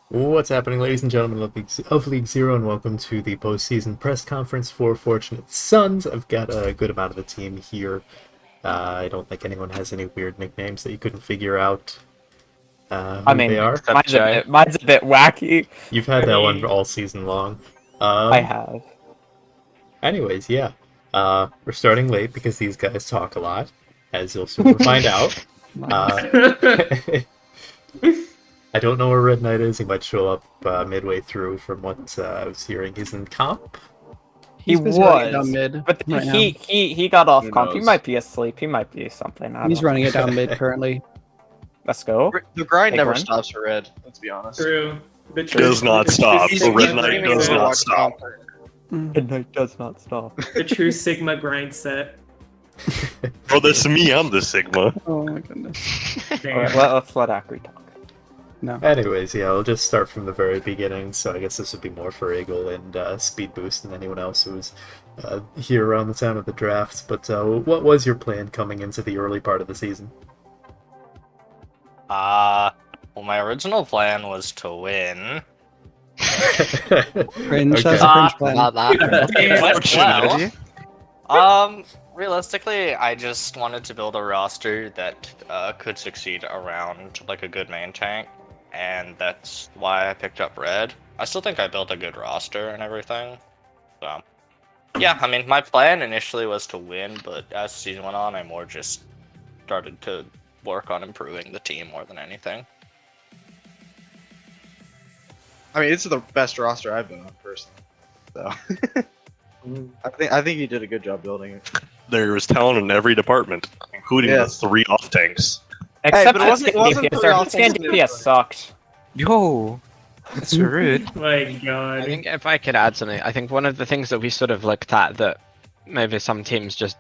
What's happening, ladies and gentlemen of League Zero, and welcome to the postseason press conference for Fortunate Sons. I've got a good amount of the team here. I don't think anyone has any weird nicknames that you couldn't figure out I who they mean, are. Except Jay. mine's a bit wacky. You've had I that one mean, all season long. I have. Anyways, yeah. We're starting late because these guys talk a lot, as you'll soon find out. Uh, I don't know where Red Knight is. He might show up midway through. From what I was hearing, he's in comp. He He's busy running it was, down mid but right now. he got off Who comp. He knows? might be asleep. He might be something. I He's don't know. running it down mid currently. Let's go. The grind Big never one. stops for Red, let's be honest. True. The Does not the stop. True The Red Sigma Knight grind does set. not stop. Midnight does not stop. The true Sigma grind set. Oh, that's me. I'm the Sigma. Oh my goodness. Damn. Alright, let's let Akri talk. No. Anyways, yeah, we'll just start from the very beginning. So I guess this would be more for Eagle and Speed Boost and anyone else who was here around the time of the drafts. But what was your plan coming into the early part of the season? Well, my original plan was to win. Cringe, Okay. that's a cringe plan. Not that. Damn. Realistically, I just wanted to build a roster that could succeed around like a good main tank, and that's why I picked up Red. I still think I built a good roster and everything. So, yeah, I mean, my plan initially was to win, but as the season went on, I more just started to work on improving the team more than anything. I mean, it's the best roster I've been on personally. So I think you did a good job building it. There is talent in every department, including Yes. the 3 off tanks. Except but it wasn't- that it wasn't DPS, three our offensive scan DPS sucked. Yo, that's so rude. My God. I think if I could add something, I think one of the things that we sort of looked at that maybe some teams just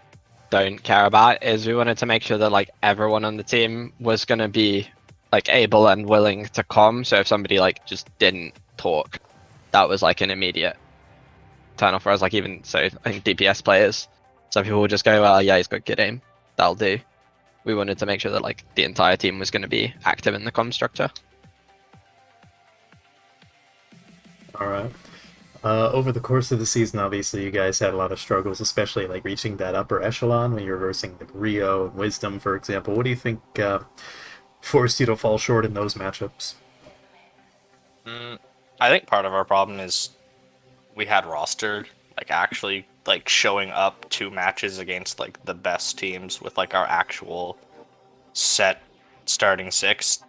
don't care about is we wanted to make sure that like everyone on the team was gonna be like able and willing to come. So if somebody like just didn't talk, that was like an immediate turn off. Whereas like even so, I think DPS players, some people would just go, well, yeah, he's got good aim, that'll do. We wanted to make sure that like the entire team was going to be active in the comm structure. All right. Over the course of the season, obviously, you guys had a lot of struggles, especially like reaching that upper echelon when you were versing like Rio and Wisdom, for example. What do you think forced you to fall short in those matchups? I think part of our problem is we had rostered like actually like showing up to matches against like the best teams with like our actual set starting 6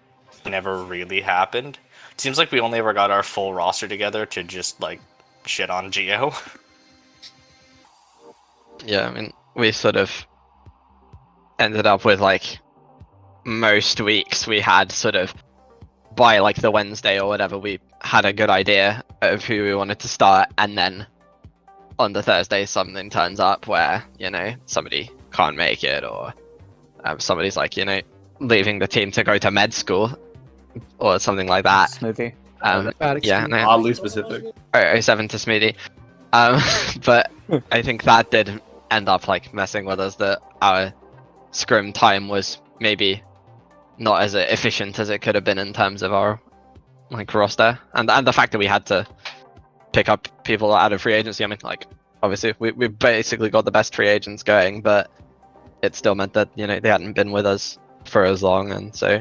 never really happened. Seems like we only ever got our full roster together to just like shit on Geo. Yeah, I mean, we sort of ended up with like most weeks we had sort of by like the Wednesday or whatever, we had a good idea of who we wanted to start, and then on the Thursday something turns up where, you know, somebody can't make it, or somebody's like, you know, leaving the team to go to med school or something like that. Smoothie. Bad Yeah, excuse. no, Oddly specific. 07 to Smithy. But I think that did end up like messing with us, that our scrim time was maybe not as efficient as it could have been in terms of our like roster, and the fact that we had to pick up people out of free agency. I mean, like obviously we basically got the best free agents going, but it still meant that, you know, they hadn't been with us for as long, and so,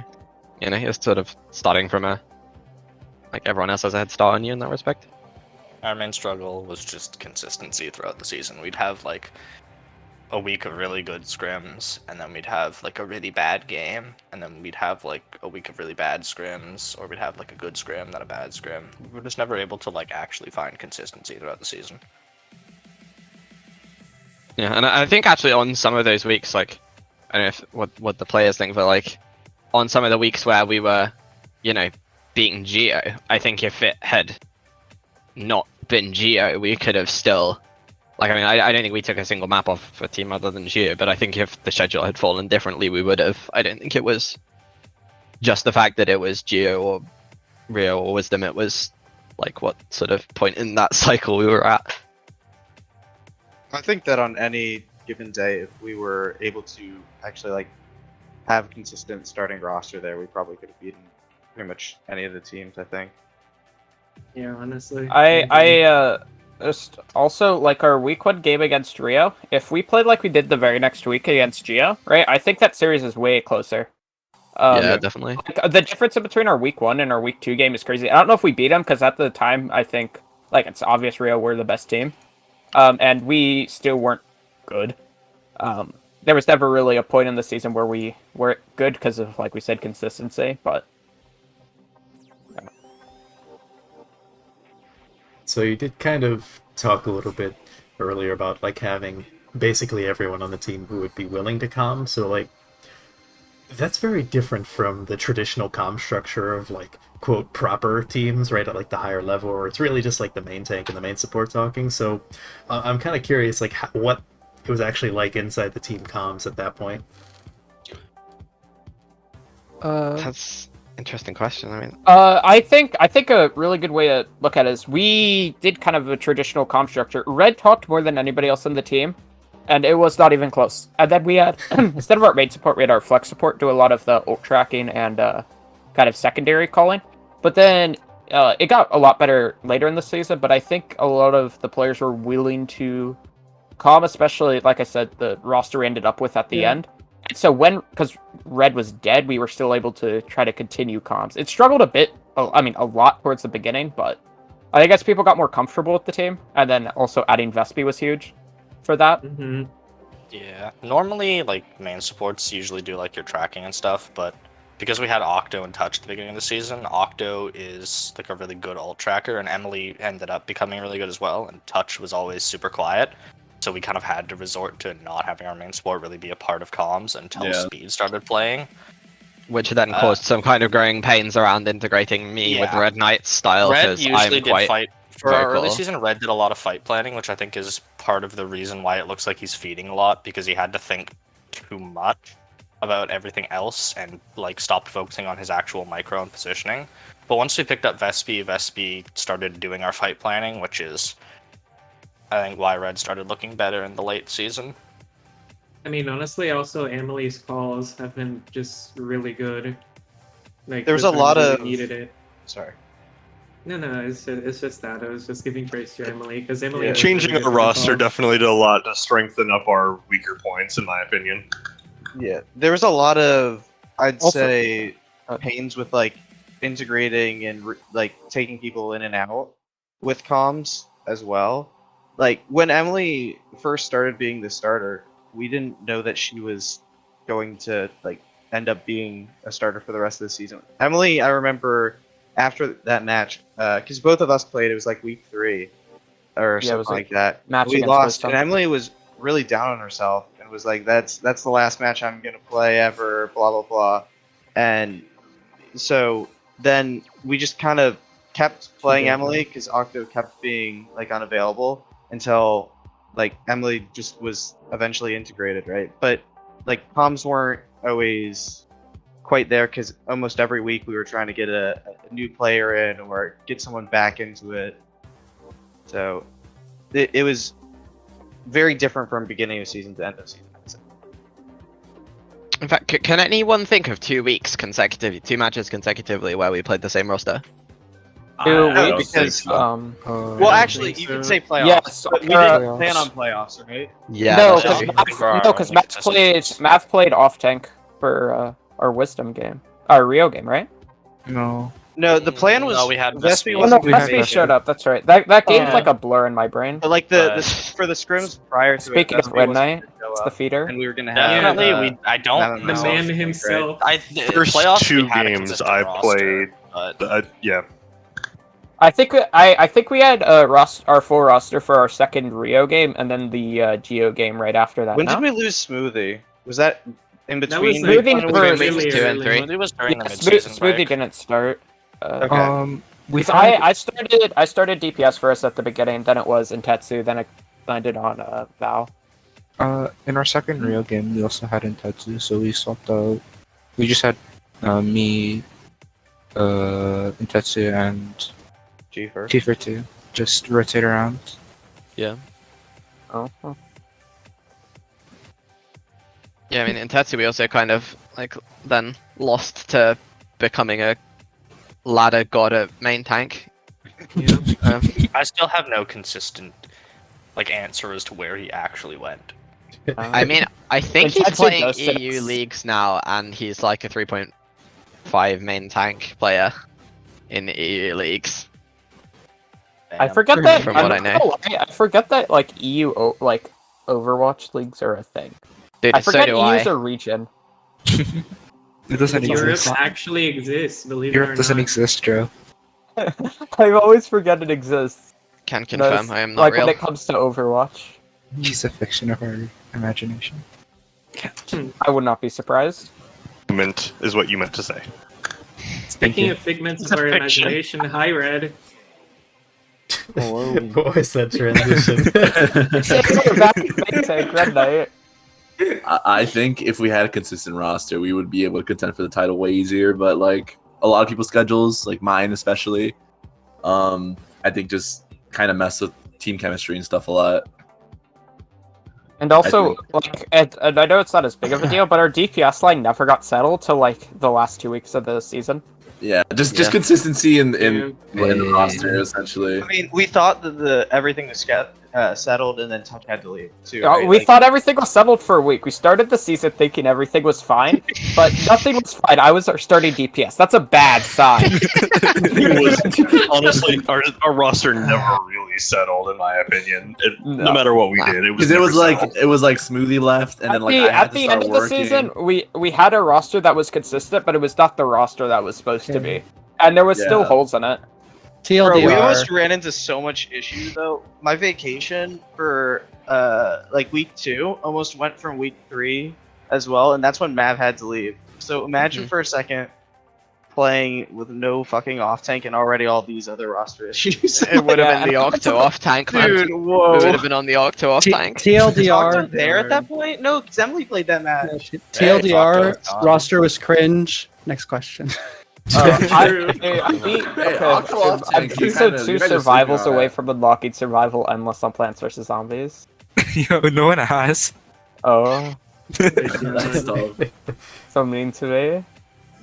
you know, it was sort of starting from a like everyone else has a head start on you in that respect. Our main struggle was just consistency throughout the season. We'd have like a week of really good scrims, and then we'd have like a really bad game, and then we'd have like a week of really bad scrims, or we'd have like a good scrim, then a bad scrim. We were just never able to like actually find consistency throughout the season. Yeah, and I think actually on some of those weeks, like, I don't know if, what the players think, but like on some of the weeks where we were, you know, beating Geo, I think if it had not been Geo, we could have still, like, I mean, I don't think we took a single map off for a team other than Geo, but I think if the schedule had fallen differently, we would have. I don't think it was just the fact that it was Geo or Rio or Wisdom, it was like what sort of point in that cycle we were at. I think that on any given day, if we were able to actually like have a consistent starting roster there, we probably could have beaten pretty much any of the teams, I think. Yeah, honestly. I just also like our week 1 game against Rio. If we played like we did the very next week against Geo, right? I think that series is way closer. Yeah, definitely. Like, the difference in between our week 1 and our week 2 game is crazy. I don't know if we beat them because at the time I think like it's obvious Rio were the best team, and we still weren't good. There was never really a point in the season where we were good because of like we said consistency, but. So you did kind of talk a little bit earlier about like having basically everyone on the team who would be willing to comm. So like that's very different from the traditional comm structure of like quote proper teams, right? At like the higher level, where it's really just like the main tank and the main support talking. So I'm kind of curious, like what it was actually like inside the team comms at that point. That's interesting question. I mean, I think a really good way to look at it is we did kind of a traditional comp structure. Red talked more than anybody else on the team, and it was not even close. And then we had instead of our main support, we had our flex support do a lot of the ult tracking and kind of secondary calling. But then it got a lot better later in the season. But I think a lot of the players were willing to calm, especially like I said, the roster we ended up with at the end. So because Red was dead, we were still able to try to continue comms. It struggled a bit, I mean, a lot towards the beginning, but I guess people got more comfortable with the team, and then also adding Vespi was huge for that. Mm-hmm. Yeah, normally like main supports usually do like your tracking and stuff, but because we had Octo and Touch at the beginning of the season, Octo is like a really good ult tracker, and Emily ended up becoming really good as well, and Touch was always super quiet. So we kind of had to resort to not having our main support really be a part of comms until Speed started playing. which then caused some kind of growing pains around integrating me with Yeah. Red Knight's style. Red 'Cause usually I'm did quite fight for our early vocal. season. Red did a lot of fight planning, which I think is part of the reason why it looks like he's feeding a lot, because he had to think too much about everything else and like stopped focusing on his actual micro and positioning. But once we picked up Vespi started doing our fight planning, which is I think why Red started looking better in the late season. I mean, honestly, also Emily's calls have been just really good. Like There was the a lot times we of- needed it. Sorry. No, it's just that I was just giving praise to Emily because Emily Yeah. was Changing really our good with the roster calls. definitely did a lot to strengthen up our weaker points, in my opinion. Yeah, there was a lot of, I'd Also- say, pains with like integrating and like taking people in and out with comms as well. Like when Emily first started being the starter, we didn't know that she was going to like end up being a starter for the rest of the season. Emily, I remember after that match, because both of us played, it was like week 3 or Yeah, it something was like that. match We against lost, Wisdom. and Emily was really down on herself and was like, "That's the last match I'm gonna play ever." Blah blah blah, and so then we just kind of kept playing Yeah. Emily because Octo kept being like unavailable until like Emily just was eventually integrated, right? But like comms weren't always quite there because almost every week we were trying to get a new player in or get someone back into it. So it was very different from beginning of season to end of season. I'd say. In fact, can anyone think of 2 weeks consecutively, 2 matches consecutively where we played the same roster? Two don't weeks, think so. um, Well, I actually, think you could so. say playoffs, Yes, but we uh, didn't plan on playoffs, right? Yeah, no, that's because true. Math played off tank for our Wisdom game, our Rio game, right? No. No, the plan was No, we had Vespi Vespi. Oh no, wasn't We had Vespi Vespi. showed up. That's right. That game's Yeah. like a blur in my brain. But like But- for the scrims prior to Speaking it, of Vespi Red wasn't Knight, gonna show it's up, the feeder. and we were gonna have Definitely, Yeah. I don't have The No, man right. himself. First playoffs, we 2 had a games consistent I roster, played, but yeah. I think we had our full roster for our second Rio game, and then the Geo game right after that. When no? did we lose Smoothie? Was that in That between? was like Smoothie when we never- got Between weeks? weeks 2 and 3. Smoothie was during Yeah, the mid-season Smoothie break. didn't start. Okay. We So had, I started DPS first at the beginning, then it was Intetsu, then I landed on Val. in our second Rio game, we also had Intetsu, so we swapped out. We just had me, Intetsu, and G first. Kiefer too. Just rotate around. Yeah. Oh. Yeah, I mean, in Tetsu we also kind of, like, then lost to becoming a ladder god at main tank. Yeah. I still have no consistent like answer as to where he actually went. I mean, I think he's Tetsu playing does EU six. leagues now, and he's like a 3.5 main tank player in the EU leagues. I forget that. From what I I'm not gonna lie, I forget that like like Overwatch leagues are a thing. Dude, I so forget do EU's I. a region. It doesn't Europe exist. actually exists, believe it Europe or doesn't not. exist, Joe. I always forget it exists. Can You know, confirm it's I am not like real. when it comes to Overwatch. He's a fiction of our imagination. I would not be surprised. Mint is what you meant to say. Speaking of figments of our imagination, hi Red. What was that transition? Back to Big Tank, Red Knight. I think if we had a consistent roster, we would be able to contend for the title way easier. But like a lot of people's schedules, like mine especially, I think just kind of mess with team chemistry and stuff a lot. And also, like, and I know it's not as big of a deal, but our DPS line never got settled till like the last 2 weeks of the season. Yeah, just consistency in the Yeah. roster essentially. I mean, we thought that everything was settled, and then Touch had to leave too. Yeah, right? we Like, thought everything was settled for a week. We started the season thinking everything was fine, but nothing was fine. I was starting DPS. That's a bad sign. It was honestly our roster never really settled, in my opinion. No. No matter what we did, it was Because never settled. it was like Smoothie left, and then like I had at to the start end of working. the season, we had a roster that was consistent, but it was not the roster that was supposed to be, and there was still Yeah. holes in it. Bro, we TLDR. almost ran into so much issue though. My vacation for like week 2 almost went from week 3 as well, and that's when Mav had to leave. So imagine for a second playing with no fucking off tank and already all these other roster issues. It would have Yeah, been the Octo off tank, man. Dude, We whoa. would have been on the Octo off tank. Was Octo TLDR. there at that point? No, because Emily played that match. TLDR. Octo. Roster was cringe. Next question. True. I'm Aqua off tank, you two guys are survivals sleeping on away that. from unlocking survival endless on Plants vs Zombies. Yo, no one has. Oh, That's tough. so mean to me.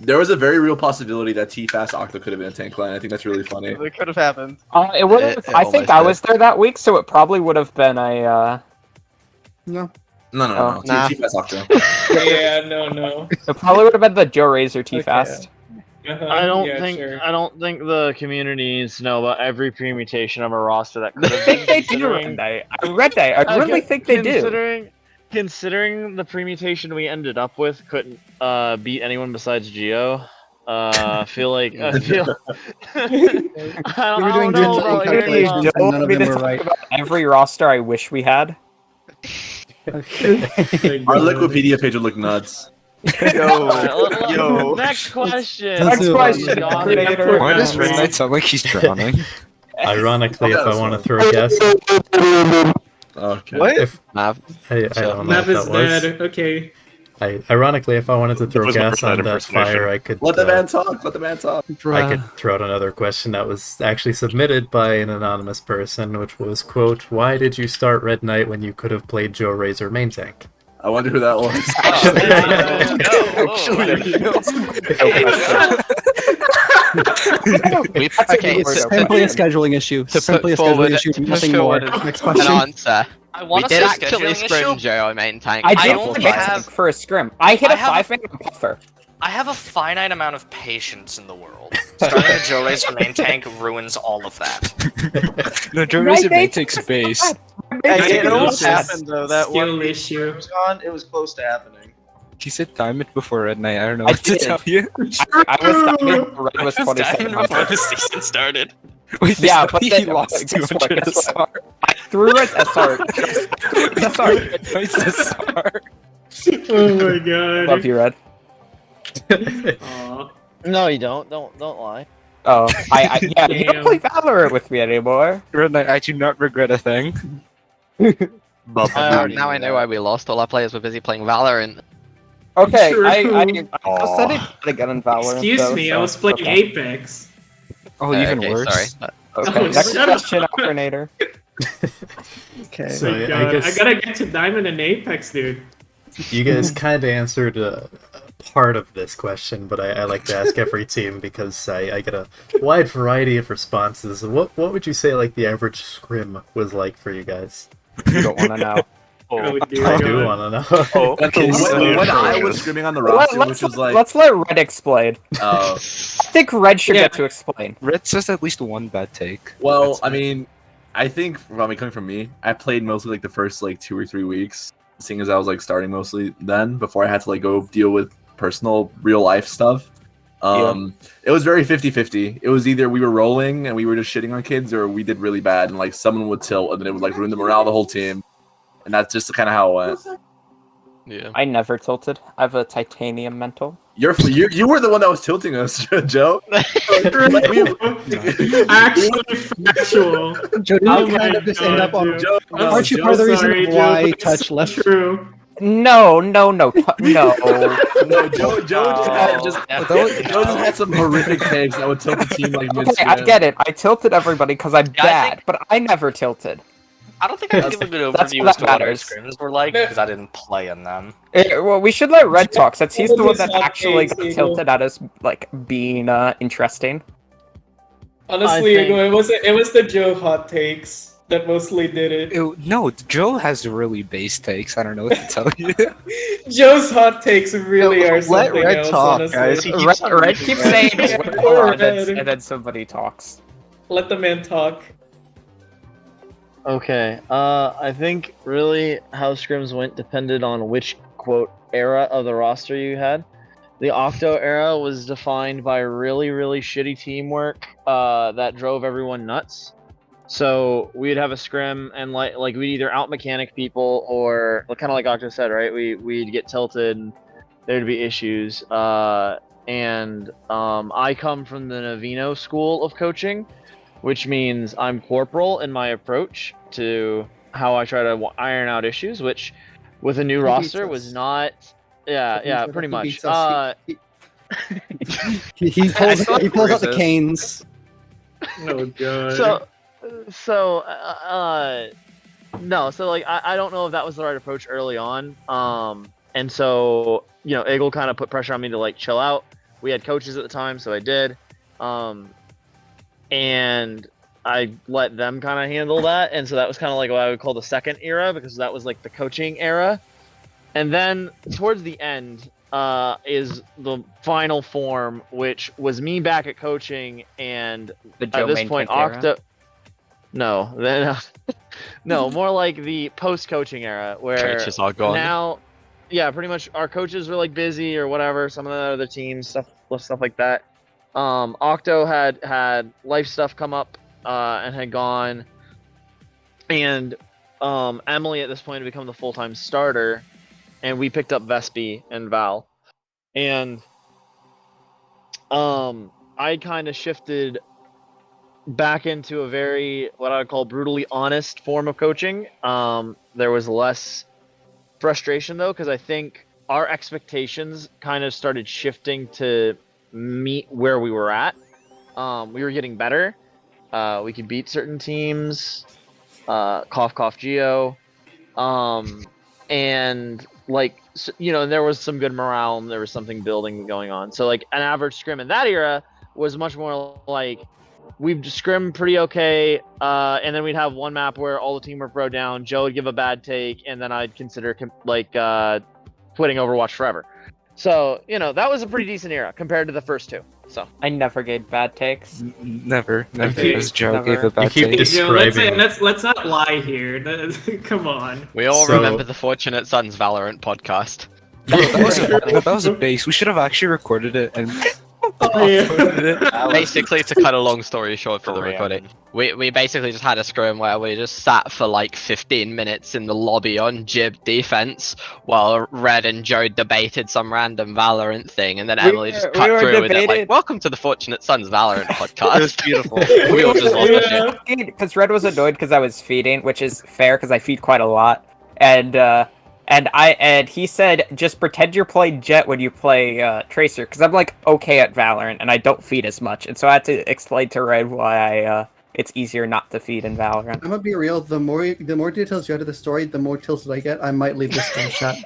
There was a very real possibility that T-Fast Octo could have been a tank line. I think that's really funny. It could have happened. It would. It I think almost I did. was there that week, so it probably would have been a. No. No. Nah. T-Fast Octo. Yeah, no. It probably would have been the Joe Razor T Fast. Uh-huh, I don't yeah, think sure. I don't think the community needs to know about every permutation of a roster that could I have think been they do. considering- I really think they do. Considering the permutation we ended up with couldn't beat anyone besides Geo. I feel I We were don't doing good know about, like, calculations Joe and none of want me them to were talk right. about every roster I wish we had. Our Liquipedia page would look nuts. Yo. Next question. Next question. Predator. Why does Red Knight sound like he's drowning? Ironically, if Okay, I that's want to fine. throw a guess, Okay. What? if Mav. I don't know Mav if is that was. dead. Okay. Ironically, if I wanted to throw was my gas first on that impersonation. fire, I could. Let the man talk. Let the man talk. I could throw out another question that was actually submitted by an anonymous person, which was, quote, "Why did you start Red Knight when you could have played Joe Razor main tank?" I wonder who that was. Okay, That's so Simply a scheduling issue. to Simply a put forward- scheduling issue. to put Nothing forward more. Next an question. answer. I We want to did say actually scheduling scrim issue. Joe main tank. I a did couple only make times. have- for a scrim. I hit I a have- 5-man buffer. I have a finite amount of patience in the world. Starting the Joe Razor main tank ruins all of that. No, Joe My Razor main takes base. Hey, it Skill almost issue. happened though. That Skill one week issue. was gone. It was close to happening. He said Diamond before Red Knight. I don't know I what to did. tell you. I was diamond, Red was 27 Diamond before the season started. Wait, Yeah, yeah, but he then- lost guess what, 200 guess SR. I threw it SR. SR. Nice SR. Oh my god. Love you, Red. Aw. No, you don't. Don't lie. Oh, yeah, you don't Damn. play Valorant with me anymore. Red Knight, I do not regret a thing. Now I know why we lost. All our players were busy playing Valorant. Okay, True. I said it again in Valorant. Excuse though, me, so- I was playing okay. Apex. Oh, even Okay, worse. Sorry. Okay, Oh, next shut up. question, Alternator. Okay. So, My I God, guess- I gotta get to Diamond and Apex, dude. You guys kind of answered part of this question, but I like to ask every team because I get a wide variety of responses. What would you say like the average scrim was like for you guys? You don't want to know. Oh, dear I do God. want to know. Oh, Okay, so when I true. was scrimming on the roster, which was like, let's let Red explain. uh, I think Red should Yeah. get to explain. Red says at least one bad take. well, That's I it. mean, I think coming from me, I played mostly like the first like 2 or 3 weeks, seeing as I was like starting mostly then before I had to like go deal with personal real life stuff. It was very 50-50. It was either we were rolling and we were just shitting on kids, or we did really bad and like someone would tilt and then it would like ruin the morale of the whole team. And that's just kind of how it went. Yeah. I never tilted. I have a titanium mental. You were the one that was tilting us, Joe. Actually factual. Joe, didn't Oh you kind my of just end up on? God, Joe, Aren't you I'm part of the so reason sorry, of Joe, why but it's Touch so left? True. No. No, Joe just had some horrific takes that would tilt the team like mid. Okay, I get it. I tilted everybody because I'm Yeah, I bad, think- but I never tilted. I don't think I can give a good That's overview what as to what our matters. scrims were like because I didn't play in them. Well, we should let Red talk since he's the one that Hot actually takes, got Eagle. tilted at us like being interesting. Honestly, I think- it was the Joe hot takes that mostly did it. No, Joe has really base takes. I don't know what to tell you. Joe's hot takes really are Let something Red else, talk, honestly. guys. He keeps Red, on Red reading keeps Red. saying Yeah, "Wait, poor hold on," Red. and then somebody talks. Let the man talk. Okay, I think really how scrims went depended on which quote era of the roster you had. The Octo era was defined by really, really shitty teamwork that drove everyone nuts. So we'd have a scrim and like we'd either out mechanic people or kind of like Octo said, right? We'd get tilted and there'd be issues. I come from the Navino school of coaching, which means I'm corporal in my approach to how I try to iron out issues, which with a new He roster beats was us. not. Yeah, pretty He much. beats us. He I pulls still he pulls out the bruises. canes. Oh god. No, so like I don't know if that was the right approach early on. And so Eagle kind of put pressure on me to like chill out. We had coaches at the time, so I did. And I let them kind of handle that, and so that was kind of like what I would call the second era because that was like the coaching era. And then towards the end is the final form, which was me back at coaching, and The at Joe this Main point, Tank era. Octo. No, then no, more like the post-coaching era where Coaches are gone. now, yeah, pretty much our coaches were like busy or whatever. Some of the other teams, stuff like that. Octo had life stuff come up and had gone, and Emily at this point had become the full-time starter, and we picked up Vespi and Val, and I kind of shifted back into a very what I would call brutally honest form of coaching. There was less frustration though, because I think our expectations kind of started shifting to meet where we were at. We were getting better. We could beat certain teams. Cough, cough, Geo. And like there was some good morale and there was something building going on. So like an average scrim in that era was much more like we'd scrim pretty okay, and then we'd have one map where all the teamwork broke down. Joe would give a bad take, and then I'd consider quitting Overwatch forever. So that was a pretty decent era compared to the first two. So I never gave bad takes. Never. keep- As Joe never. gave a bad keep take. dis- Joe, describing- let's not lie here. Come on. We all So- remember the Fortunate Sons Valorant podcast. That was a base. We should have actually recorded it and Yeah. uploaded it. Basically, to cut a long story short for the Random. recording, we basically just had a scrim where we just sat for like 15 minutes in the lobby on Jib defense while Red and Joe debated some random Valorant thing, and then Emily just cut were through with it like, debated- "Welcome to the Fortunate Sons Valorant podcast." it was beautiful. We all just lost our shit. Because Red was annoyed because I was feeding, which is fair because I feed quite a lot, and he said just pretend you're playing Jet when you play Tracer because I'm like okay at Valorant and I don't feed as much, and so I had to explain to Red why I it's easier not to feed in Valorant. I'm gonna be real. The more details you add to the story, the more tilted I get. I might leave this game shut.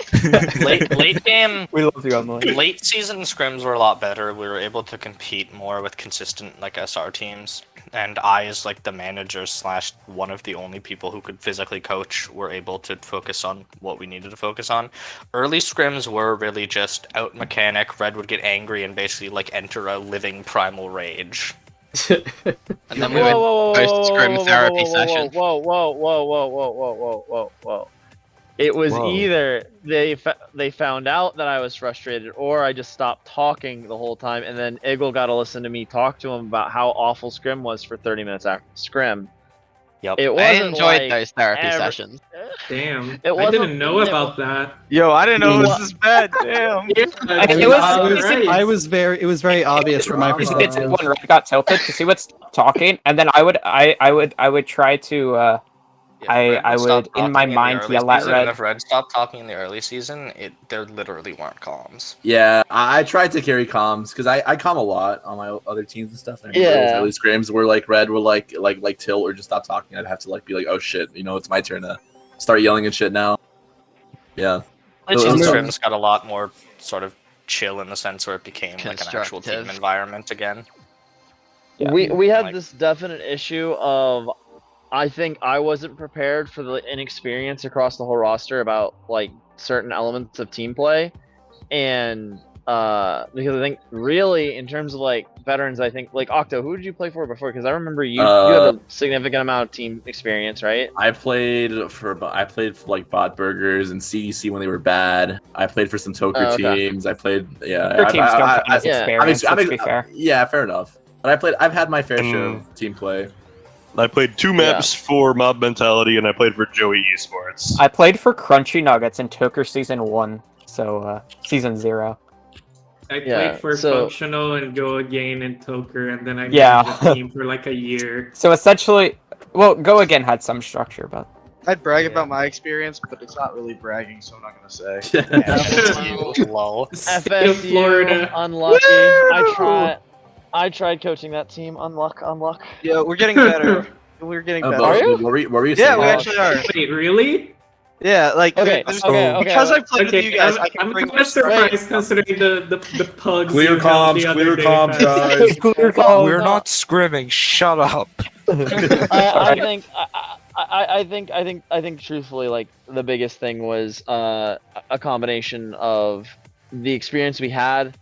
Late game, We love you, Emily. late season scrims were a lot better. We were able to compete more with consistent like SR teams, and I, as like the manager slash one of the only people who could physically coach, were able to focus on what we needed to focus on. Early scrims were really just out mechanic. Red would get angry and basically like enter a living primal rage. And then we would post scrim therapy session. Whoa. It was Whoa. either they found out that I was frustrated, or I just stopped talking the whole time, and then Eagle got to listen to me talk to him about how awful Scrim was for 30 minutes after Scrim. Yep. It I wasn't enjoyed like those therapy every- sessions. Damn. It I wasn't- didn't know about that. Yo, I didn't know It it was was this bad. Damn. It was very obvious from my It's perspective. when Red got tilted to see what's talking, and then I would try to I Red stop would, in talking my the mind, early yell at season, Red. and if Red stopped talking in the early season, there literally weren't comms. Yeah, I tried to carry comms because I calm a lot on my other teams and stuff. And Yeah. those early scrims were like Red were like tilt or just stop talking. I'd have to like be like, oh shit, it's my turn to start yelling and shit now. Yeah. Late It season was- scrims got a lot more sort of chill in the sense where it became like an actual team Constructive. environment again. Yeah. We had Like- this definite issue of, I think I wasn't prepared for the inexperience across the whole roster about like certain elements of team play, and because I think really in terms of like veterans, I think like Octo, who did you play for before? Because I remember you had a significant amount of team experience, right? I played for like Bot Burgers and CDC when they were bad. I played for some Toker Oh, okay. teams. I played Your I, teams don't count as yeah. experience, let's be fair. Yeah, fair enough. But I've had my fair share of team play. I played 2 maps for Mob Mentality, and I played for Joey Esports. I played for Crunchy Nuggets in Toker Season 1, so Season 0. I played Yeah, for so- Functional and Go Again and Toker, and then I Yeah. managed the team for like a year. So essentially, well, Go Again had some structure, but I'd brag Yeah. about my experience, but it's not really bragging, so I'm not gonna say. Low. State of FSU, Florida. unlucky. I tried coaching that team. Unluck. Yeah, we're getting better. We're getting better. Are you? What were you Yeah, saying? we actually are. Wait, really? Yeah, like Okay, there's- okay. because I've played with you guys, I I'm can bring kind of surprised considering the pugs. Clear you held the comms, other clear day comms, back. guys. Clear call. We're not scrimming. Shut up. I think truthfully, like the biggest thing was a combination of the experience we had,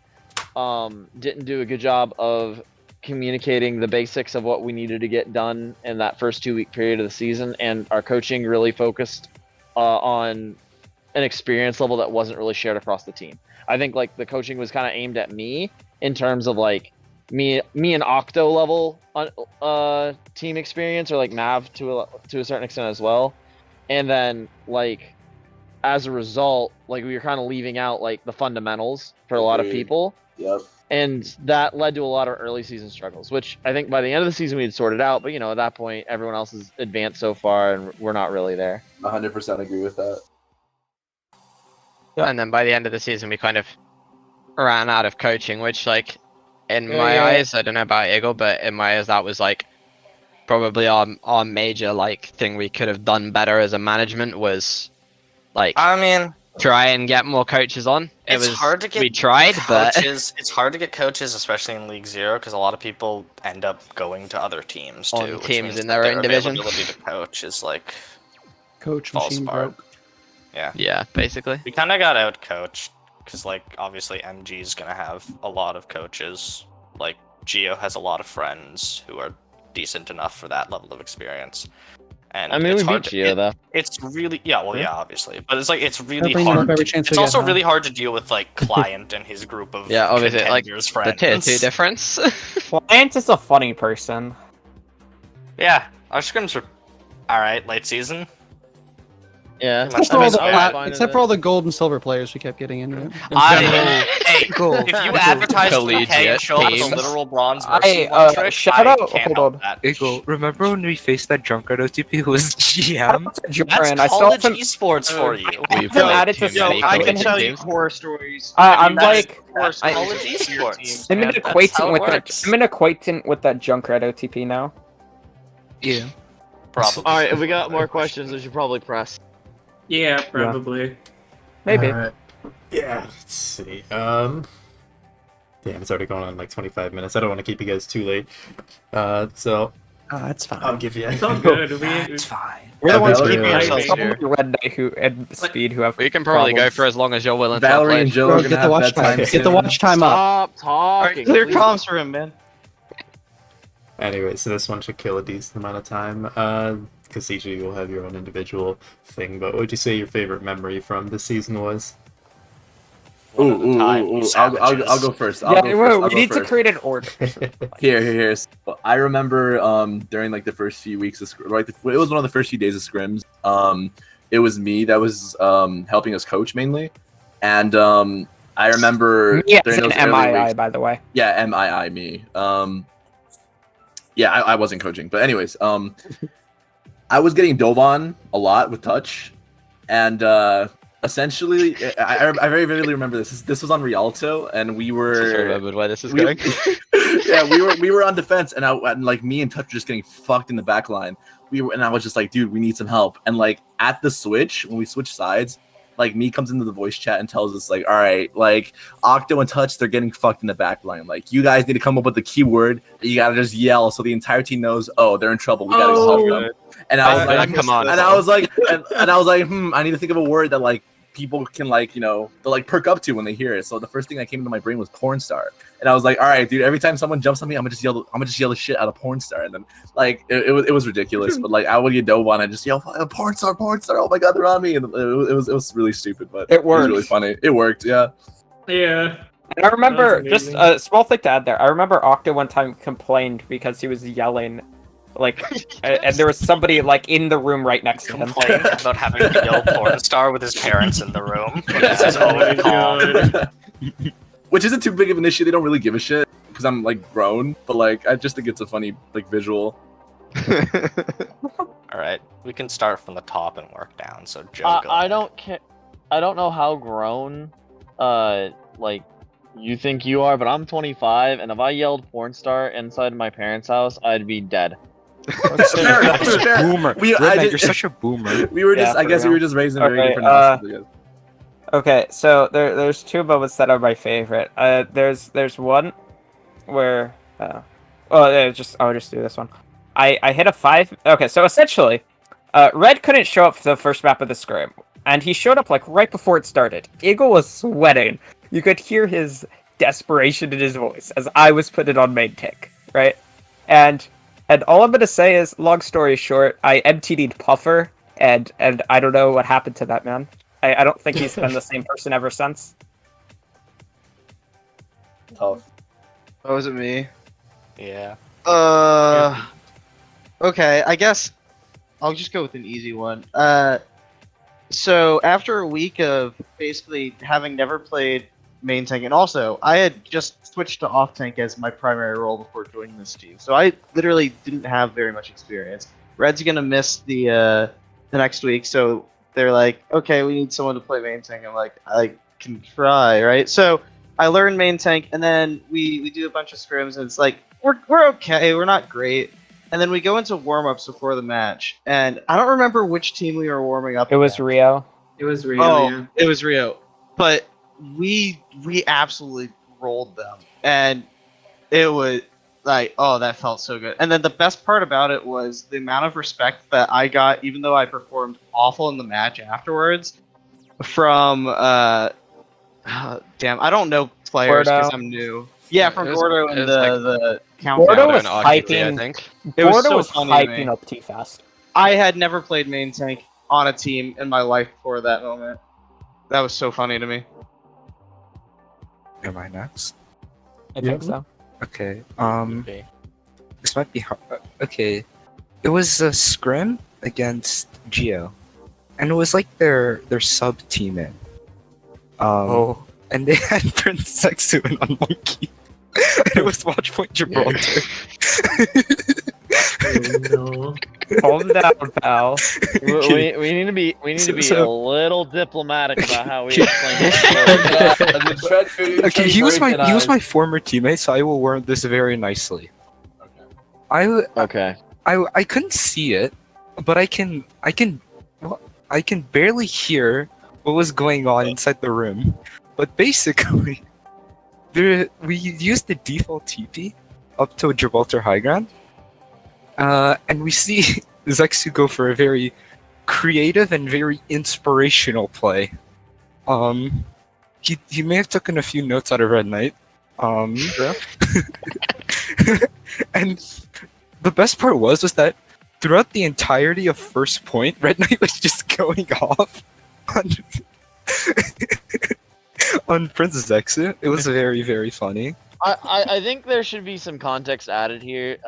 didn't do a good job of communicating the basics of what we needed to get done in that first 2-week period of the season, and our coaching really focused on an experience level that wasn't really shared across the team. I think like the coaching was kind of aimed at me in terms of like me and Octo level team experience, or like Nav to a certain extent as well, and then like as a result, like we were kind of leaving out like the fundamentals for a lot of Agreed. people. Yep. And that led to a lot of early season struggles, which I think by the end of the season we had sorted out. But at that point, everyone else has advanced so far, and we're not really there. 100% agree with that. And then by the end of the season, we kind of ran out of coaching, which, like, in Yeah, my yeah. eyes, I don't know about Eagle, but in my eyes, that was like probably our major like thing we could have done better as a management was like I mean, try and get more coaches on. it's hard to get. We tried, but coaches. It's hard to get coaches, especially in League Zero, because a lot of people end up going to other teams too. On which teams means in that their own division. availapability to coach is like Coach falls machine apart. broke. yeah, basically. We kind of got out coached because, like, obviously MG's gonna have a lot of coaches. Like, Geo has a lot of friends who are decent enough for that level of experience. And I mean, it's we hard beat to, Geo though. it's really yeah, obviously, but it's like it's really Definitely hard. up every chance we It's get also now. really hard to deal with like Client and his group of Yeah, obviously, like contenders the friends. tier 2 difference. Client is a funny person. Yeah, our scrims were all right late season. Yeah. Pretty much Except for, all I the, was fine plat- with except it. for all the gold and silver players we kept getting into it. Hey, if you advertise 3K and show up with a teams. literal bronze I, mercy one trick, shout I out- can't hold help that. Eagle, remember when we faced that drunkard OTP who was GM? Joran, I That's still college haven't, esports for you. I We've haven't got added to too many I can coaches tell you teams. horror stories. I'm That's like, That's I- college esports. I'm man. an That's how acquaintance it with works. that. I'm an acquaintance with that Junkrat OTP now. Yeah. Probably. All right, if we got more questions, we should probably press. Yeah, probably. Maybe. Alright. Yeah, let's see. Damn, it's already going on like 25 minutes. I don't want to keep you guys too late. So That's fine. I'll give you. It's all good. It's fine. We're the ones Valerie- keeping ourselves It's here. only Red Knight who and Speed who have. We can probably go problems. for as long as you're willing Valerie to and upload. Joe Bro, are gonna get the have watch bedtime time. Get soon. the watch time up. Stop Alright, talking. clear please. comms for him, man. Anyway, so this one should kill a decent amount of time. Because each of you will have your own individual thing. But what would you say your favorite memory from this season was? One at a time, you I'll savages. go first. Yeah, I'll we need to first. create an order. Here. So I remember during like the first few weeks of it was one of the first few days of scrims. It was me that was helping us coach mainly, and I remember Yeah, during it's those an early MII, weeks, by the way. yeah, MII me. Yeah, I wasn't coaching, but anyways, I was getting dove on a lot with touch, and essentially, I very vividly remember this. This was on Rialto, and we I were remembered where this is we- going. yeah, we were on defense, and like me and Touch were just getting fucked in the back line. And I was just like, dude, we need some help. And like at the switch, when we switch sides, like me comes into the voice chat and tells us like, all right, like Octo and Touch, they're getting fucked in the back line. Like you guys need to come up with the keyword. You gotta just yell so the entire team knows, oh, they're in trouble. We gotta go help them. And I was like, come on. and I was like, and I was like, I need to think of a word that like people can like, they'll like perk up to when they hear it. So the first thing that came into my brain was porn star. And I was like, all right, dude, every time someone jumps on me, I'm gonna just yell the shit out of porn star. And then like it was ridiculous, but like I would get dove on and just yell porn star, oh my god, they're on me. And it was really stupid, but It was really worked. funny. It worked, yeah. Yeah. And I remember, That was just amazing. a small thing to add there. I remember Octo one time complained because he was yelling, like, and there was somebody like in the room right next to him. Complained about having to yell porn star with his parents in the room. This is Oh my own call. god. Which isn't too big of an issue. They don't really give a shit because I'm like grown, but like I just think it's a funny like visual. All right, we can start from the top and work down. So Joe, go I ahead. don't care. I don't know how grown, like you think you are, but I'm 25, and if I yelled porn star inside my parents' house, I'd be dead. Fair enough, fair. Boomer. We- I Redneck, did- you're such a boomer. We were just, Yeah, I guess for we real. were just raised in very Okay, different houses. I guess. Okay, so there's two moments that are my favorite. There's one where I'll just do this one. I hit a 5. Okay, so essentially, Red couldn't show up for the first map of the scrim, and he showed up like right before it started. Eagle was sweating. You could hear his desperation in his voice as I was putting on main tick, right? And all I'm gonna say is, long story short, I MTD'd Puffer, and I don't know what happened to that man. I don't think he's been the same person ever since. Tough. Oh, was it me? Yeah. Okay, I guess I'll just go with an easy one. So after a week of basically having never played main tank, and also I had just switched to off tank as my primary role before joining this team, so I literally didn't have very much experience. Red's gonna miss the next week, so they're like, okay, we need someone to play main tank. I'm like, I can try, right? So I learned main tank, and then we do a bunch of scrims, and it's like we're okay, we're not great. And then we go into warm-ups before the match, and I don't remember which team we were warming up It was against. Rio. It was real. Oh, Yeah. it was Rio. But we absolutely rolled them. And it was like, oh, that felt so good. And then the best part about it was the amount of respect that I got, even though I performed awful in the match afterwards, from damn, I don't know players because Gordo. I'm new. Yeah, from It was- Gordo it and was like- the countdown. Gordo Gordo was and RTT, I hyping. think. It was Gordo so was funny to me. hyping up T-Fast. I had never played main tank on a team in my life before that moment. That was so funny to me. Am I next? I think so. Okay. Okay. This might be hard. Okay. It was a scrim against Geo, and it was like their sub team in. And they had Prince Sexuin on Monkey. And it was Watchpoint Gibraltar. Oh, no. Calm down, pal. We need to be a So- little diplomatic about how we explain it. Okay, he was my former teammate, so I will word this very nicely. Okay. I couldn't see it, but well, I can barely hear what was going on inside the room. But basically, we used the default TP up to Gibraltar High Ground, and we see Zexu go for a very creative and very inspirational play. He may have taken a few notes out of Red Knight. And the best part was that throughout the entirety of first point, Red Knight was just going off on, on Prince Zexu. It was very, very funny. I think there should be some context added here.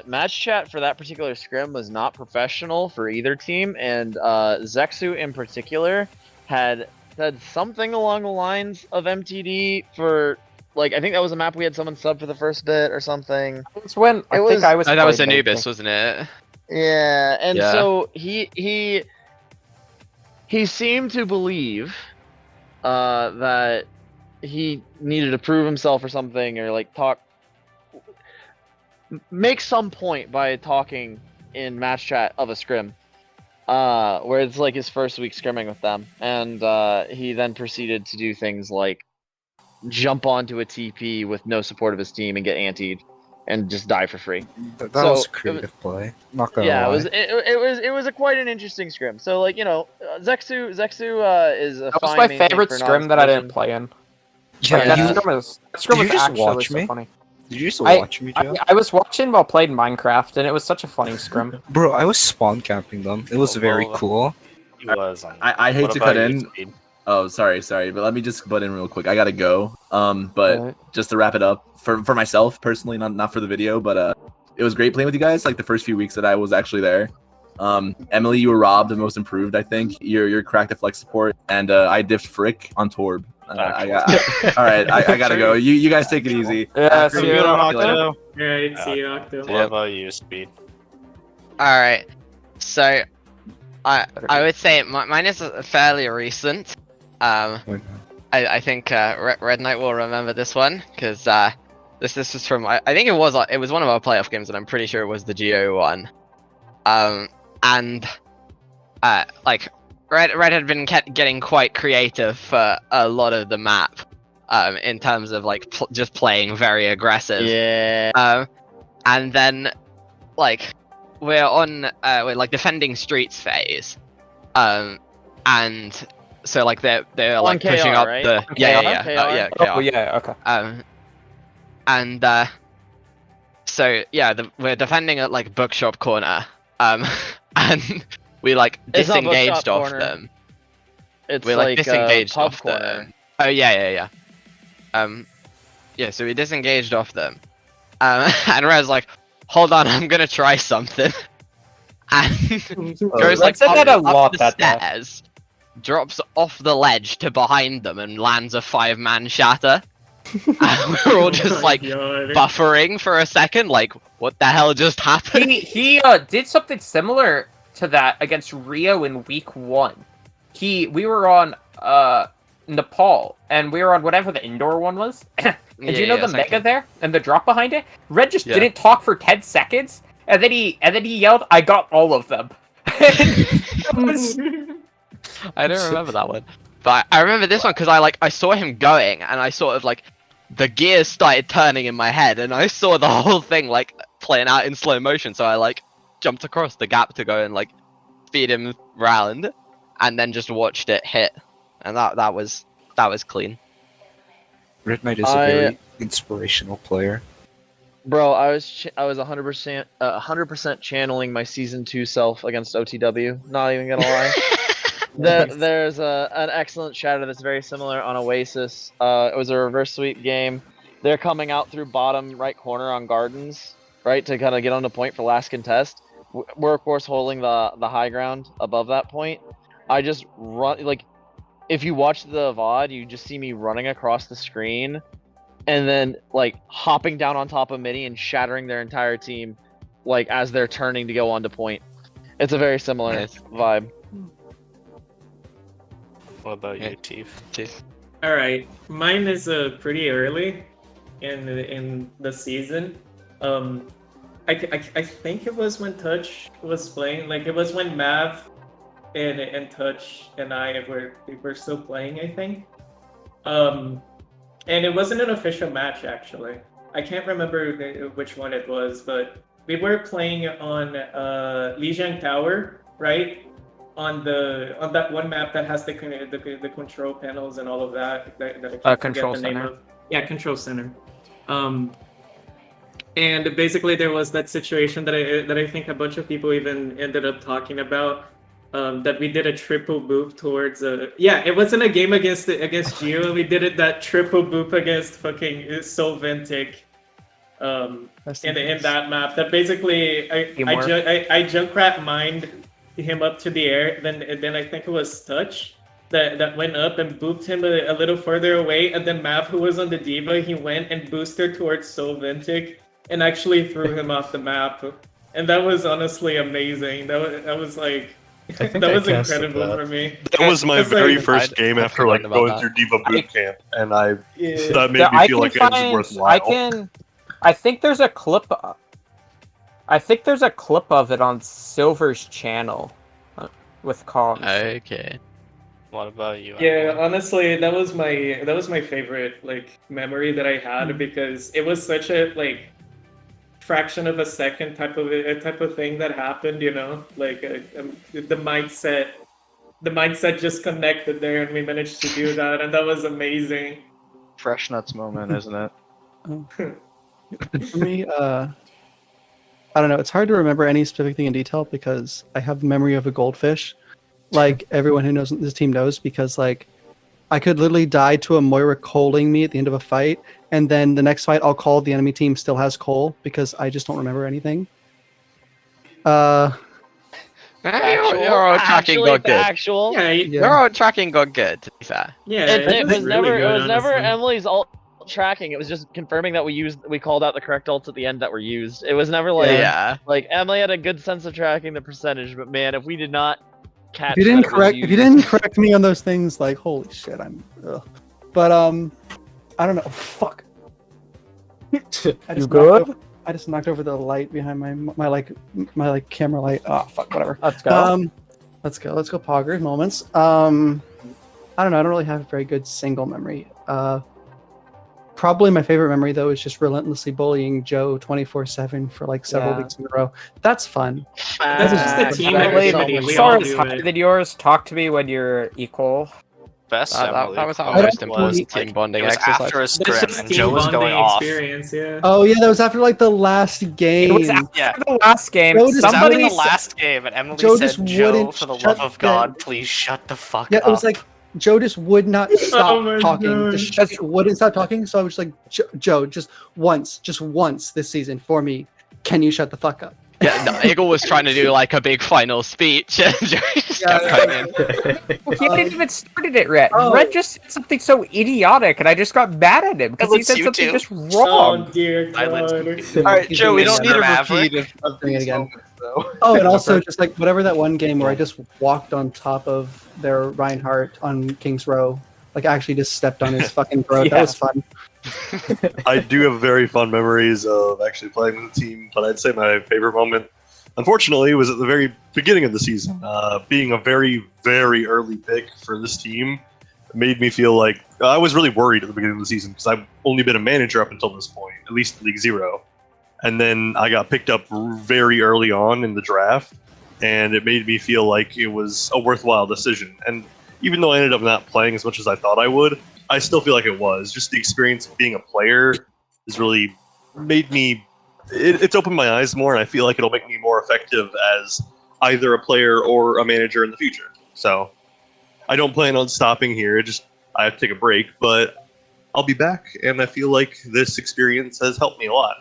Match chat for that particular scrim was not professional for either team, and Zexu in particular had said something along the lines of MTD for, like, I think that was a map we had someone sub for the first bit or something. It's when I think I was. that was playing Anubis, wasn't it? Yeah, and Yeah. so he seemed to believe that he needed to prove himself or something, or like make some point by talking in match chat of a scrim, where it's like his first week scrimming with them, and he then proceeded to do things like jump onto a TP with no support of his team and get antied and just die for free. That So, was a creative play. Not gonna Yeah, lie. it was a quite an interesting scrim. So, like, you know, Zexu is a That was fine my main tank favorite for scrim Novice that I Division. didn't play in. Yeah, Like, that you- scrim is Did you just actually watch so me? funny. Did you just I- watch me, Joe? I was watching while playing Minecraft, and it was such a funny scrim. Bro, I was spawn camping them. It was very well, cool. He was. I hate What to about cut you, in. Speed? Oh, sorry, but let me just butt in real quick. I gotta go. But Right. just to wrap it up, for myself personally, not for the video, but it was great playing with you guys. Like the first few weeks that I was actually there. Emily, you were robbed and most improved. I think you're cracked at flex support, and I diffed Frick on Torb. All right, I gotta go. You guys take it easy. Yeah, After see you- you. Alright, see you, Octo. What about you, Speed? All right. So, I would say mine is fairly recent. I think Red Knight will remember this one because this is from I think it was one of our playoff games, and I'm pretty sure it was the Geo one. And like Red had been getting quite creative for a lot of the map, in terms of like just playing very aggressive. Yeah. And then like we're like defending streets phase, and so like they're On like pushing KR, up right? the On yeah KR? yeah Oh KR. yeah, okay. And so yeah, we're defending at like bookshop corner, and we like It's not bookshop disengaged off corner. them. It's We're like disengaged pub off corner. them. Oh yeah. Yeah, so we disengaged off them. And Red's like, hold on, I'm gonna try something. And goes like Red said that a up lot the that day. stairs, drops off the ledge to behind them, and lands a 5-man shatter. And we're all just like buffering for a second, like, what the hell just happened? He did something similar to that against Rio in week 1. We were on Nepal, and we were on whatever the indoor one was. And do you know the mega there and the drop behind it? Red just didn't talk for 10 seconds, and then he yelled, "I got all of them." I don't remember that one, but I remember this one because I saw him going, and I sort of like the gears started turning in my head, and I saw the whole thing like playing out in slow motion. So I like jumped across the gap to go and like speed him round, and then just watched it hit, and that was clean. Red Knight is a very inspirational player. Bro, I was 100% channeling my season 2 self against OTW. Not even gonna lie. There's an excellent shadow that's very similar on Oasis. It was a reverse sweep game. They're coming out through bottom right corner on Gardens, right, to kind of get on the point for last contest. We're of course holding the high ground above that point. I just run, like, if you watch the VOD, you just see me running across the screen, and then like hopping down on top of Mini and shattering their entire team, like as they're turning to go onto point. It's a very similar vibe. What about you, Teef? All right, mine is pretty early in the season. I think it was when Touch was playing. Like it was when Mav and Touch and I were still playing. I think. And it wasn't an official match actually. I can't remember which one it was, but we were playing on Lijiang Tower, right? On that one map that has the control panels and all of that that I can't Control forget the name Center. of. Yeah, Control Center. And basically there was that situation that I think a bunch of people even ended up talking about. That we did a triple boop towards it wasn't a game against Geo, we did that triple boop against fucking Solventic in that map that basically I Junkrat mined him up to the air, then I think it was Touch that went up and booped him a little further away, and then Mav, who was on the Diva, he went and boosted towards Solventic and actually threw him off the map, and that was honestly amazing. That was like I think that I was casted incredible that. for me. That was my It's very like- first game after like about going that. through Diva boot camp, and that Yeah, made me I feel can like it was find- worthwhile. I think there's a clip. I think there's a clip of it on Silver's channel with comms. Okay. What about you? Yeah, honestly, that was my favorite like memory that I had because it was such a like fraction of a second type of thing that happened, you know, like the mindset just connected there, and we managed to do that, and that was amazing. Fresh nuts moment, isn't it? For me, I don't know. It's hard to remember any specific thing in detail because I have the memory of a goldfish, like everyone who knows this team knows. Because like, I could literally die to a Moira calling me at the end of a fight, and then the next fight I'll call the enemy team still has Cole because I just don't remember anything. Your own tracking got good. Actual. Yeah, Your own tracking got good, to be fair. yeah, It was really never. good, It was never honestly. Emily's ult tracking. It was just confirming that we called out the correct ults at the end that were used. It was never like Yeah. like Emily had a good sense of tracking the percentage, but man, if we did not catch, If you didn't that it was correct, if you used- didn't correct me on those things, like holy shit, I'm. Ugh. But I don't know. Fuck. I just You knocked good? over- I just knocked over the light behind my camera light. Oh fuck, whatever. Let's go. Let's go poggers moments. I don't know. I don't really have a very good single memory. Probably my favorite memory though is just relentlessly bullying Joe 24/7 for like several Yeah. weeks in a row. That's fun. That's just the team Emily, activity. We Sora all is do higher it. than yours. Talk to me when you're equal. Best That Emily was our quote most important was, team like, bonding it was exercise. after a That's scrim, just and team Joe was bonding going off. experience, yeah. Oh yeah, that was after like the last game. It was after Yeah. the last game. Joe just It was after Somebody the last game, and Emily Joe said, just "Joe, wouldn't for the shut love of the- God, please shut the fuck Yeah, up." it was like Joe just would not stop my talking. God. Just wouldn't stop talking. So I was like, Joe, just once this season for me, can you shut the fuck up? Yeah, no, Eagle was trying to do like a big final speech, and Joey just kept cutting in. He hadn't even started it, Red. Oh. Red just said something so idiotic, and I just got mad at him because he Silence said you something too. just Oh wrong. dear Silence God. you. All right, Joe, we don't need a Maverick. repeat of Doing it these again. moments, though. Oh, and also just like whatever that one game where I just walked on top of their Reinhardt on King's Row, like I actually just stepped on his fucking throat. That Yeah. was fun. I do have very fond memories of actually playing with the team, but I'd say my favorite moment, unfortunately, was at the very beginning of the season. Being a very, very early pick for this team made me feel like I was really worried at the beginning of the season because I've only been a manager up until this point, at least League Zero. And then I got picked up very early on in the draft, and it made me feel like it was a worthwhile decision. And even though I ended up not playing as much as I thought I would, I still feel like it was. Just the experience of being a player has really made me... It's opened my eyes more, and I feel like it'll make me more effective as either a player or a manager in the future. So I don't plan on stopping here. I have to take a break, but I'll be back, and I feel like this experience has helped me a lot.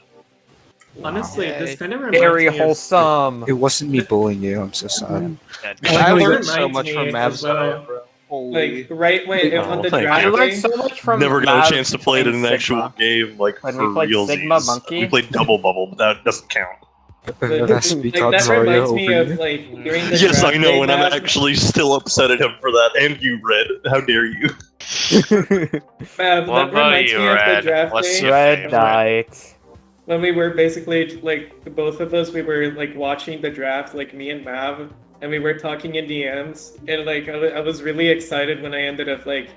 Honestly, this kind of reminds Very me wholesome. It wasn't me bullying you. I'm so sorry. I This learned so reminds much me from as Mav's well. bro. Like right when on the thank draft you. I learned day. so much from Never got Mav a chance to play it in an playing actual Sigma. game, like When we for played realsies. Sigma Monkey. We played Double Bubble, but that doesn't count. That's Like, because that reminds Zarya me over of you. like during the Yes, draft I know, day, and I'm Mav, actually still upset at him for that. And you, Red. How dare you? Mav, What that about reminds you, me of the Red? draft What's day. your Red favorite? Knight. when we were basically like both of us, we were like watching the draft, like me and Mav, and we were talking in DMs, and like I was really excited when I ended up like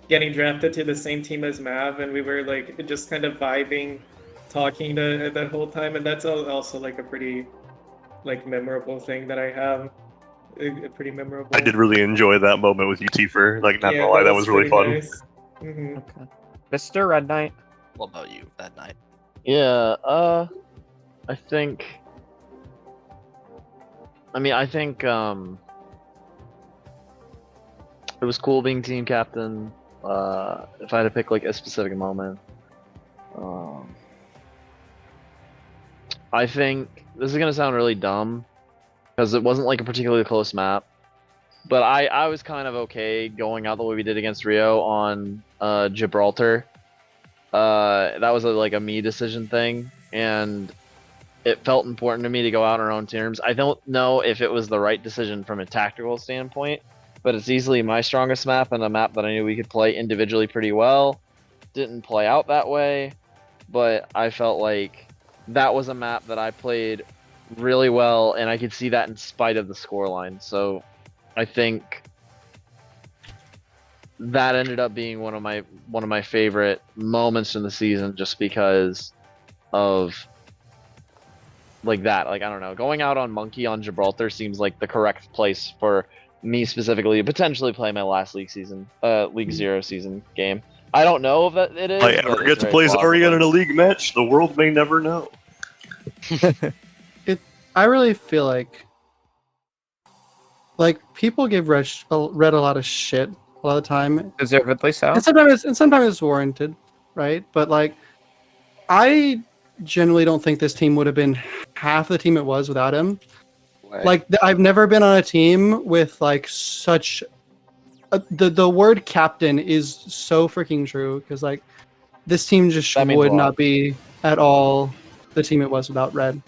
getting drafted to the same team as Mav, and we were like just kind of vibing, talking that whole time, and that's also like a pretty like memorable thing that I have. A pretty memorable. I did really enjoy that moment with you, Tifa. Like, not Yeah, gonna lie, that was really pretty fun. nice. Mhm. Okay. Mr. Red Knight. What about you that night? Yeah, I think. I mean, I think it was cool being team captain. If I had to pick like a specific moment, I think this is gonna sound really dumb because it wasn't like a particularly close map, but I was kind of okay going out the way we did against Rio on Gibraltar. That was like a me decision thing, and it felt important to me to go out on our own terms. I don't know if it was the right decision from a tactical standpoint, but it's easily my strongest map and a map that I knew we could play individually pretty well. Didn't play out that way, but I felt like that was a map that I played really well, and I could see that in spite of the scoreline. So I think that ended up being one of my favorite moments in the season, just because of like that. Like, I don't know, going out on Monkey on Gibraltar seems like the correct place for me specifically to potentially play my last League Zero season game. I don't know if it is. I but ever it's get to very play plausible. Zarya in a league match, the world may never know. I really feel like people give Red a lot of shit a lot of the time, Deservedly so. and sometimes it's warranted, right? But like, I generally don't think this team would have been half the team it was without him. Like, I've never been on a team with like such the word captain is so freaking true, because like this team just That means would a lot. not be at all the team it was without Red.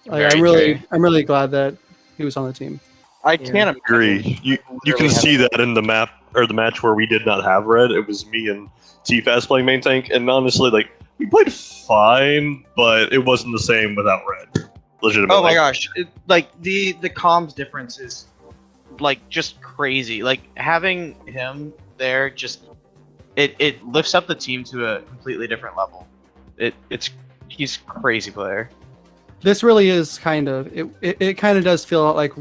Like, Very I'm really glad that he was on the team. I Yeah. can't Agree. You can literally see having- that in the map or the match where we did not have red. It was me and T-Fast playing main tank, and honestly, like, we played fine, but it wasn't the same without red. Legitimately. Oh my gosh! Like the comms difference is like just crazy. Like having him there just it lifts up the team to a completely different level. He's a crazy player. This really is kind of it kind of does feel like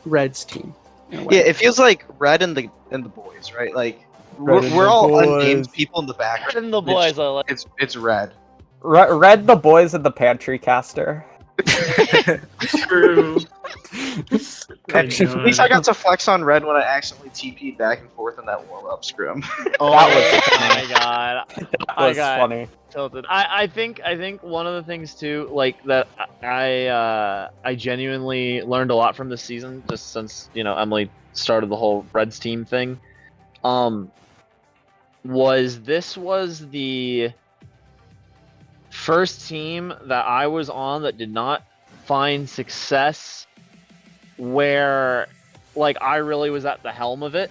Red's team. in a way. Yeah, it feels like Red and the boys, right? Like Red and we're the all boys. unnamed people in the background. And the boys are like, It's Red. Red the boys and the pantry caster. True. At least I got to flex on Red when I accidentally TP'd back and forth in that warm-up scrim. oh my god, That I was got funny. tilted. I think one of the things too, like that I genuinely learned a lot from this season, just since Emily started the whole Reds team thing. Was the first team that I was on that did not find success where like I really was at the helm of it.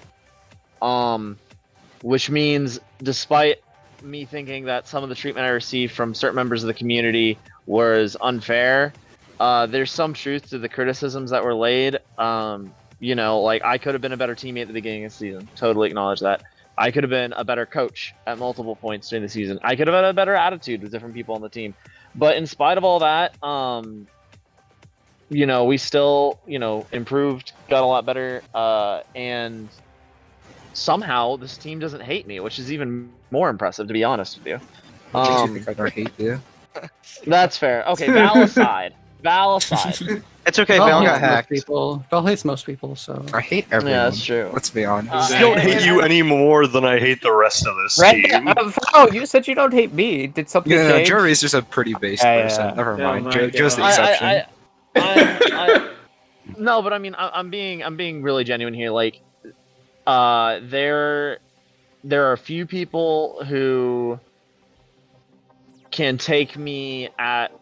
Which means despite me thinking that some of the treatment I received from certain members of the community was unfair, there's some truth to the criticisms that were laid. Like I could have been a better teammate at the beginning of the season. Totally acknowledge that. I could have been a better coach at multiple points during the season. I could have had a better attitude with different people on the team. But in spite of all that, we still, improved, got a lot better, and somehow this team doesn't hate me, which is even more impressive, to be honest with you. I don't hate you. That's fair. Okay, Val aside. It's okay, Val Val hates got most hacked. people. Val hates most people, so I hate everyone. Yeah, that's true. Let's be honest. I don't hate you any more than I hate the rest of this Red, team. oh, you said you don't hate me. Did something Yeah, change? Jory's just a pretty based Yeah, person. yeah. Never Oh mind. my Joe's the God. exception. No, but I mean, I'm being really genuine here. Like, there are a few people who can take me at.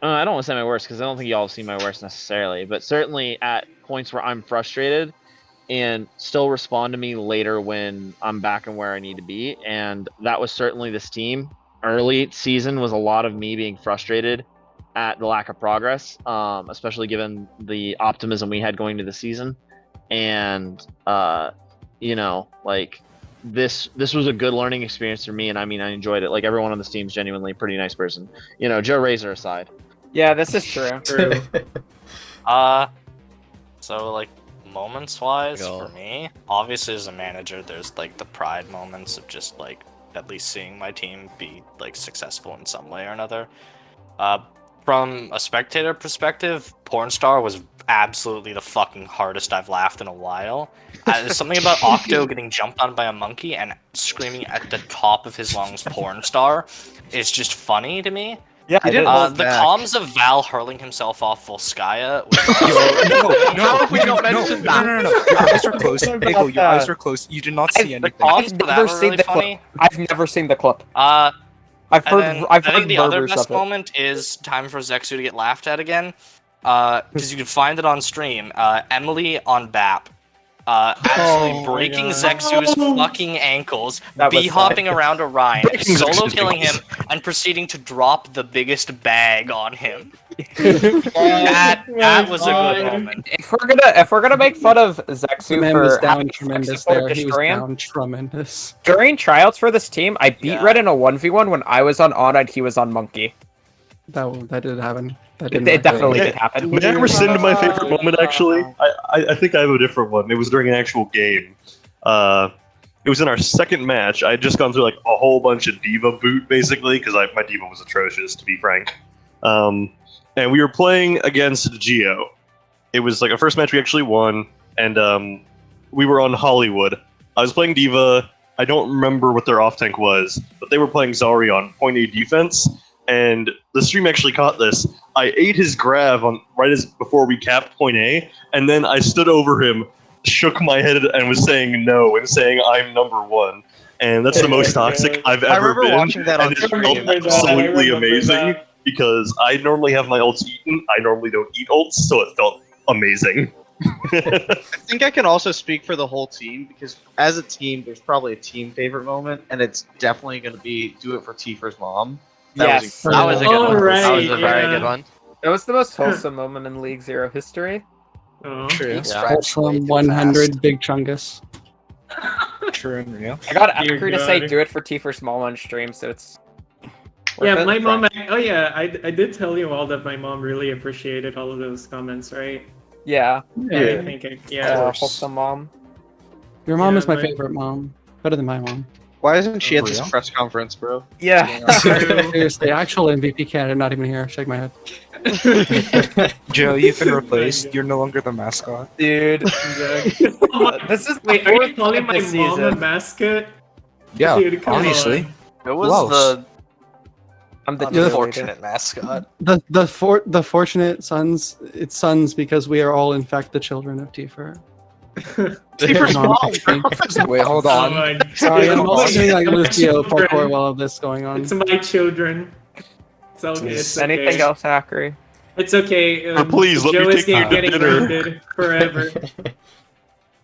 I don't want to say my worst because I don't think y'all see my worst necessarily, but certainly at points where I'm frustrated and still respond to me later when I'm back and where I need to be. And that was certainly this team early season was a lot of me being frustrated at the lack of progress, especially given the optimism we had going to the season. And like this was a good learning experience for me, and I mean I enjoyed it. Like everyone on this team's genuinely a pretty nice person. Joe Razor aside. Yeah, this is true. True. So like moments wise Go. for me, obviously as a manager, there's like the pride moments of just like at least seeing my team be like successful in some way or another. From a spectator perspective, Pornstar was absolutely the fucking hardest I've laughed in a while. There's something about Octo getting jumped on by a monkey and screaming at the top of his lungs "Pornstar" is just funny to me. Yeah, He didn't hold The back. comms of Val hurling himself off Volskaya was No. Your eyes were closed. Eagle, your eyes were closed. You did not see the anything. comms for that never were seen really the funny. I've never seen the clip. I've I've heard. I I've heard think the other murmurs best of it. moment is time for Zexu to get laughed at again, because you can find it on stream. Emily on BAP, absolutely Oh breaking my Zexu's fucking ankles, That was b-hopping around a Rhine, Breaking solo Zexu's killing him, ankles. and proceeding to drop the biggest bag on him. Oh That my was a good God. moment. If we're gonna make fun of The Zexu man for was down having tremendous support there. of He was Destroy him, down tremendous. during tryouts for this team, I beat Yeah. Red in a 1v1 when I was on Odd and he was on Monkey. That did happen. That It, didn't it work out. definitely did happen. May I rescind my favorite moment, actually? I think I have a different one. It was during an actual game. It was in our second match. I had just gone through like a whole bunch of Diva boot, basically, because my Diva was atrocious, to be frank. And we were playing against Geo. It was like a first match we actually won, and we were on Hollywood. I was playing Diva. I don't remember what their off tank was, but they were playing Zari on point A defense, and the stream actually caught this. I ate his grav on right as before we capped point A, and then I stood over him, shook my head, and was saying no and saying I'm number one. And that's the most toxic I've I ever remember been. watching that on and it stream. felt I remember absolutely that. amazing because I normally have my ults eaten. I normally don't eat ults, so it felt amazing. I think I can also speak for the whole team because as a team, there's probably a team favorite moment, and it's definitely going to be do it for Tifer's mom. Yes. That was a good Oh, one. right, That was a very yeah. good one. It was the most wholesome moment in League Zero history. Oh. True. Wholesome 100 Big Chungus. True and real. I got Dear Akri to say God. do it for T for small on stream, so it's worth Yeah, it. my mom. Oh yeah, I did tell you all that my mom really appreciated all of those comments, right? Yeah. I think. Yeah. Wholesome mom. Your mom Yeah, is my my- favorite mom. Better than my mom. Why isn't she at this Real? press conference, bro? Yeah. Seriously, actual MVP candidate, not even here. Shake my head. Joe, you've been replaced. You're no longer the mascot. Dude. Exactly. This is the Wait, are you fourth calling of my this mom a season. mascot? Yeah, Dude, come obviously. on. It Who was else? the I'm the unfortunate mascot. The fortunate sons. It's sons because we are all in fact the children of Tifer. Tifer's mom. Wait, hold Oh on. my Sorry, I'm also doing like My Lucio children. parkour while this going on. It's my children. It's okay. It's okay. Anything else, Akri? It's okay. please, let me Joe is take you to getting dinner. grounded forever.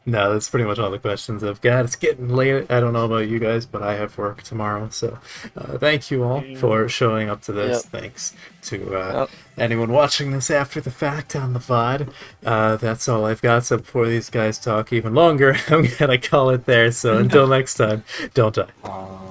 No, that's pretty much all the questions I've got. It's getting late. I don't know about you guys, but I have work tomorrow. So thank you all for showing up to this. Thanks to anyone watching this after the fact on the VOD. That's all I've got. So before these guys talk even longer, I'm going to call it there. So until next time, don't die.